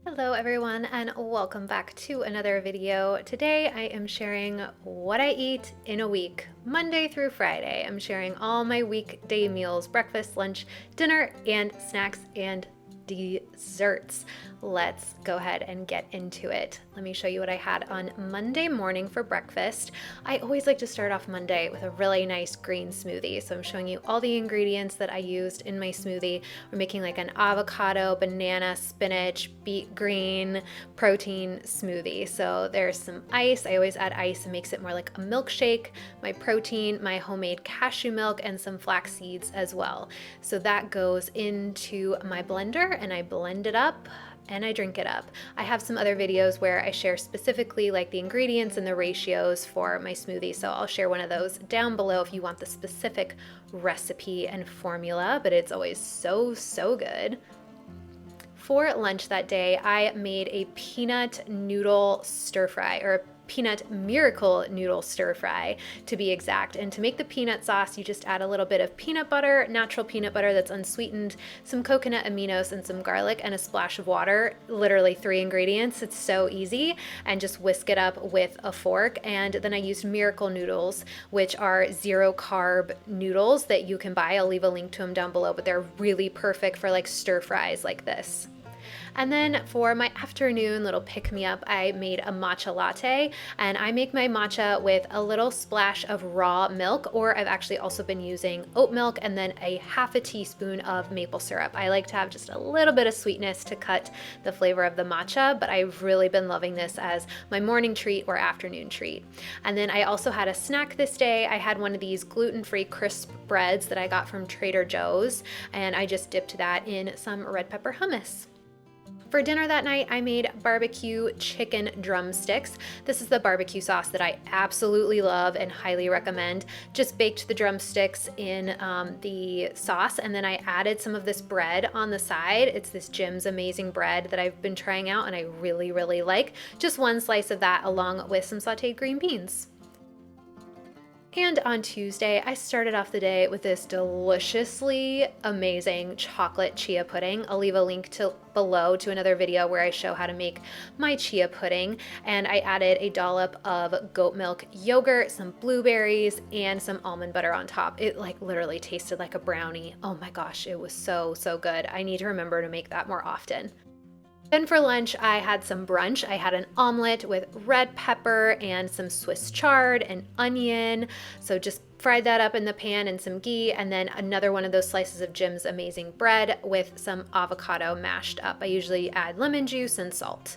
Hello everyone and welcome back to another video. Today I am sharing what I eat in a week, Monday through Friday. I'm sharing all my weekday meals, breakfast, lunch, dinner, and snacks and desserts. Let's go ahead and get into it. Let me show you what I had on Monday morning for breakfast. I always like to start off Monday with a really nice green smoothie. So I'm showing you all the ingredients that I used in my smoothie. We're making like an avocado, banana, spinach, beet green protein smoothie. So there's some ice. I always add ice. It makes it more like a milkshake. My protein, my homemade cashew milk, and some flax seeds as well. So that goes into my blender and I blend it up and I drink it up. I have some other videos where I share specifically like the ingredients and the ratios for my smoothie, so I'll share one of those down below if you want the specific recipe and formula, but it's always so good. For lunch that day, I made a peanut noodle stir fry, or peanut miracle noodle stir fry to be exact. And to make the peanut sauce, you just add a little bit of peanut butter, natural peanut butter that's unsweetened, some coconut aminos and some garlic and a splash of water. Literally 3 ingredients. It's so easy, and just whisk it up with a fork. And then I used miracle noodles, which are 0 carb noodles that you can buy. I'll leave a link to them down below, but they're really perfect for like stir fries like this. And then for my afternoon little pick-me-up, I made a matcha latte, and I make my matcha with a little splash of raw milk, or I've actually also been using oat milk and then a half a teaspoon of maple syrup. I like to have just a little bit of sweetness to cut the flavor of the matcha, but I've really been loving this as my morning treat or afternoon treat. And then I also had a snack this day. I had one of these gluten-free crisp breads that I got from Trader Joe's, and I just dipped that in some red pepper hummus. For dinner that night, I made barbecue chicken drumsticks. This is the barbecue sauce that I absolutely love and highly recommend. Just baked the drumsticks in the sauce, and then I added some of this bread on the side. It's this Jim's Amazing bread that I've been trying out and I really like. Just 1 slice of that along with some sauteed green beans. And on Tuesday, I started off the day with this deliciously amazing chocolate chia pudding. I'll leave a link below to another video where I show how to make my chia pudding. And I added a dollop of goat milk yogurt, some blueberries, and some almond butter on top. It like literally tasted like a brownie. Oh my gosh, it was so good. I need to remember to make that more often. Then for lunch, I had some brunch. I had an omelet with red pepper and some Swiss chard and onion. So just fried that up in the pan and some ghee, and then another one of those slices of Jim's Amazing bread with some avocado mashed up. I usually add lemon juice and salt.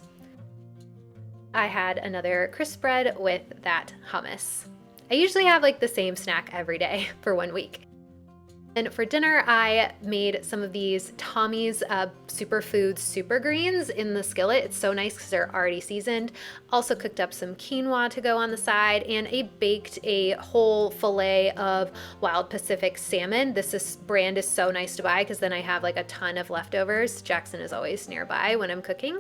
I had another crisp bread with that hummus. I usually have like the same snack every day for 1 week. And for dinner, I made some of these Tommy's Superfoods Super Greens in the skillet. It's so nice because they're already seasoned. Also cooked up some quinoa to go on the side, and baked a whole fillet of wild Pacific salmon. This brand is so nice to buy because then I have like a ton of leftovers. Jackson is always nearby when I'm cooking.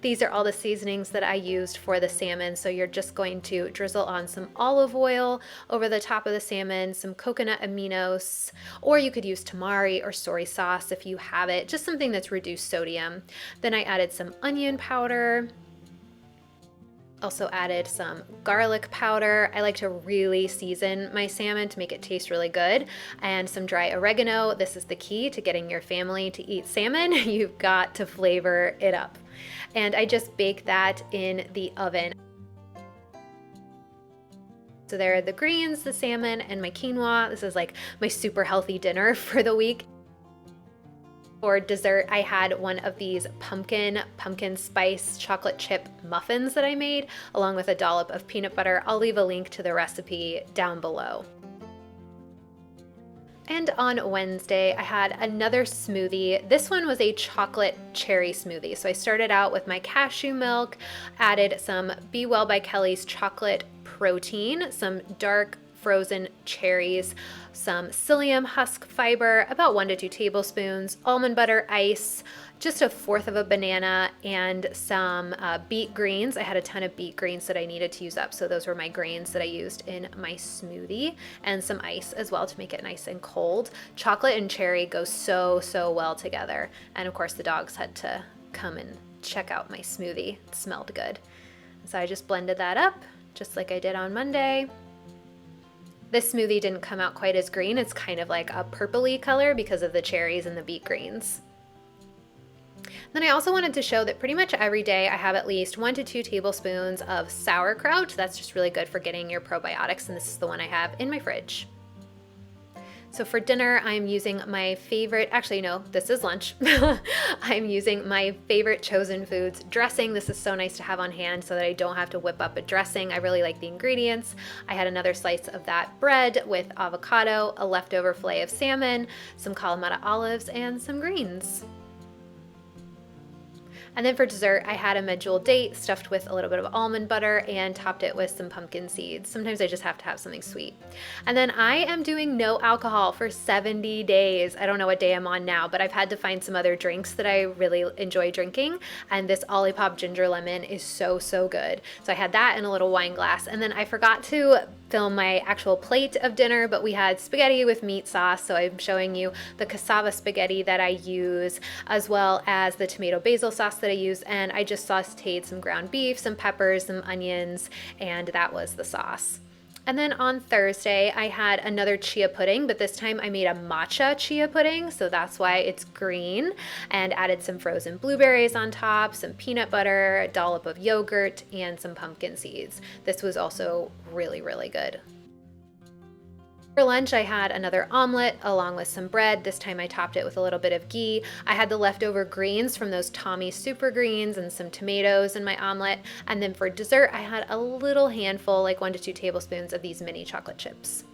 These are all the seasonings that I used for the salmon. So you're just going to drizzle on some olive oil over the top of the salmon, some coconut aminos, or you could use tamari or soy sauce if you have it, just something that's reduced sodium. Then I added some onion powder. Also added some garlic powder. I like to really season my salmon to make it taste really good. And some dry oregano. This is the key to getting your family to eat salmon. You've got to flavor it up. And I just baked that in the oven. So there are the greens, the salmon, and my quinoa. This is like my super healthy dinner for the week. For dessert, I had one of these pumpkin spice chocolate chip muffins that I made, along with a dollop of peanut butter. I'll leave a link to the recipe down below. And on Wednesday, I had another smoothie. This one was a chocolate cherry smoothie. So I started out with my cashew milk, added some Be Well by Kelly's chocolate protein, some dark frozen cherries, some psyllium husk fiber, about 1 to 2 tablespoons, almond butter, ice, just 1/4 of a banana, and some beet greens. I had a ton of beet greens that I needed to use up, so those were my grains that I used in my smoothie, and some ice as well to make it nice and cold. Chocolate and cherry go so well together, and of course the dogs had to come and check out my smoothie. It smelled good. So I just blended that up just like I did on Monday. This smoothie didn't come out quite as green. It's kind of like a purpley color because of the cherries and the beet greens. Then I also wanted to show that pretty much every day I have at least 1 to 2 tablespoons of sauerkraut. That's just really good for getting your probiotics, and this is the one I have in my fridge. So for dinner, I'm using my favorite, actually no, this is lunch. I'm using my favorite Chosen Foods dressing. This is so nice to have on hand so that I don't have to whip up a dressing. I really like the ingredients. I had another slice of that bread with avocado, a leftover fillet of salmon, some Kalamata olives, and some greens. And then for dessert, I had a medjool date stuffed with a little bit of almond butter and topped it with some pumpkin seeds. Sometimes I just have to have something sweet. And then I am doing no alcohol for 70 days. I don't know what day I'm on now, but I've had to find some other drinks that I really enjoy drinking. And this Olipop ginger lemon is so, so good. So I had that in a little wine glass. And then I forgot to film my actual plate of dinner, but we had spaghetti with meat sauce. So I'm showing you the cassava spaghetti that I use, as well as the tomato basil sauce that I use. And I just sauteed some ground beef, some peppers, some onions, and that was the sauce. And then on Thursday, I had another chia pudding, but this time I made a matcha chia pudding, so that's why it's green, and added some frozen blueberries on top, some peanut butter, a dollop of yogurt, and some pumpkin seeds. This was also really, really good. For lunch, I had another omelet along with some bread. This time I topped it with a little bit of ghee. I had the leftover greens from those Tommy super greens and some tomatoes in my omelet. And then for dessert, I had a little handful, like 1 to 2 tablespoons of these mini chocolate chips.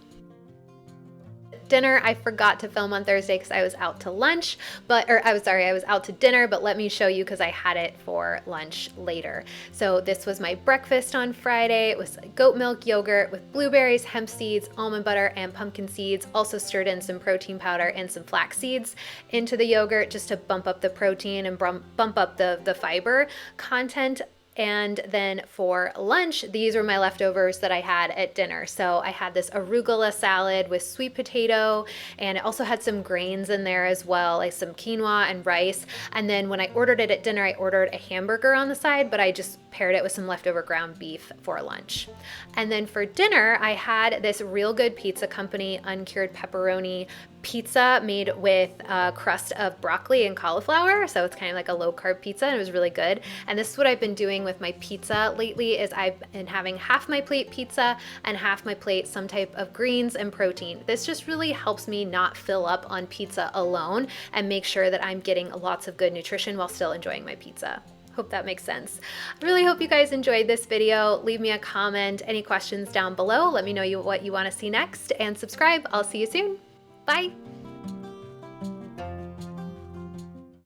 Dinner, I forgot to film on Thursday because I was out to lunch, I was out to dinner, but let me show you because I had it for lunch later. So this was my breakfast on Friday. It was goat milk yogurt with blueberries, hemp seeds, almond butter, and pumpkin seeds. Also stirred in some protein powder and some flax seeds into the yogurt just to bump up the protein and bump up the fiber content. And then for lunch, these were my leftovers that I had at dinner. So I had this arugula salad with sweet potato, and it also had some grains in there as well, like some quinoa and rice. And then when I ordered it at dinner, I ordered a hamburger on the side, but I just paired it with some leftover ground beef for lunch. And then for dinner, I had this Real Good Pizza Company uncured pepperoni pizza made with a crust of broccoli and cauliflower. So it's kind of like a low carb pizza, and it was really good. And this is what I've been doing with my pizza lately is I've been having half my plate pizza and half my plate some type of greens and protein. This just really helps me not fill up on pizza alone and make sure that I'm getting lots of good nutrition while still enjoying my pizza. Hope that makes sense. I really hope you guys enjoyed this video. Leave me a comment, any questions down below. Let me know what you want to see next, and subscribe. I'll see you soon. Bye.